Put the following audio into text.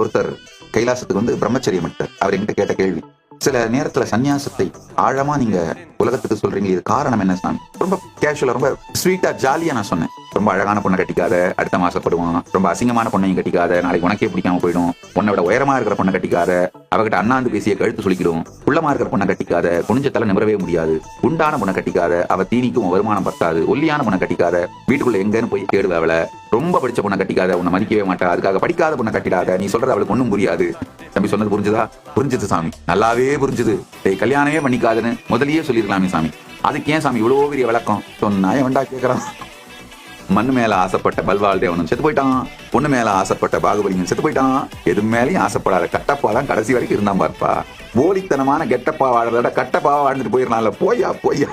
ஒருத்தர் கைலாசத்துக்கு வந்து பிரம்மச்சரியம் விட்டார். அவர் என்கிட்ட கேட்ட கேள்வி, சில நேரத்துல சன்னியாசத்தை ஆழமா நீங்க உலகத்துக்கு சொல்றீங்க, இது காரணம் என்ன சாமி? ரொம்ப கேஷுவலா, ரொம்ப ஸ்வீட்டா, ஜாலியா நான் சொன்னேன். ரொம்ப அழகான பொண்ணை கட்டிக்காத, அடுத்த மாசப்படுவான். ரொம்ப அசிங்கமான பொண்ணையும் கட்டிக்காத, நாளைக்கு உனக்கே பிடிக்காம போயிடும். உன்னோட உயரமா இருக்கிற பொண்ணை கட்டிக்காத, அவகிட்ட அண்ணாந்து பேசிய கழுத்து சுளிக்கிடும். குள்ளமா இருக்கிற பொண்ணை கட்டிக்காத, குனிஞ்ச தலை நிமிரவே முடியாது. குண்டான பொண்ணை கட்டிக்காத, அவ தீனிக்கும் வருமானம் பத்தாது. ஒல்லியான பொண்ணை கட்டிக்காத, வீட்டுக்குள்ள எங்கன்னு போய் தேடுவ அவளை. ரொம்ப படிச்ச பொண்ணை கட்டிக்காத, உன்னை மதிக்கவே மாட்டா. அதுக்காக படிக்காத பொண்ணை கட்டிடாத, நீ சொல்றது அவளுக்கு ஒண்ணும் புரியாது. தம்பி சொன்னது புரிஞ்சுதா? புரிஞ்சுது சாமி, நல்லாவே புரிஞ்சுது. கல்யாணமே பண்ணிக்காதுன்னு முதலியே சொல்லிருக்கலாமே சாமி. அதுக்கு ஏன் சாமி இவ்வளவு பெரிய விளக்கம் சொன்னா? வேண்டா கேட்கறான். மண்ணு மேல ஆசைப்பட்ட பல்வாள் தேவனும் செத்து போயிட்டான். பொண்ணு மேல ஆசைப்பட்ட பாகுபலியும் செத்து போயிட்டான். எது மேலேயும் ஆசைப்படாத கட்டப்பா தான் கடைசி வரைக்கும் இருந்தான் பார்ப்பா. போலித்தனமான கெட்டப்பா வாழ்றத விட கட்டப்பா வாழ்ந்துட்டு போயிடலாம்ல. போய்யா.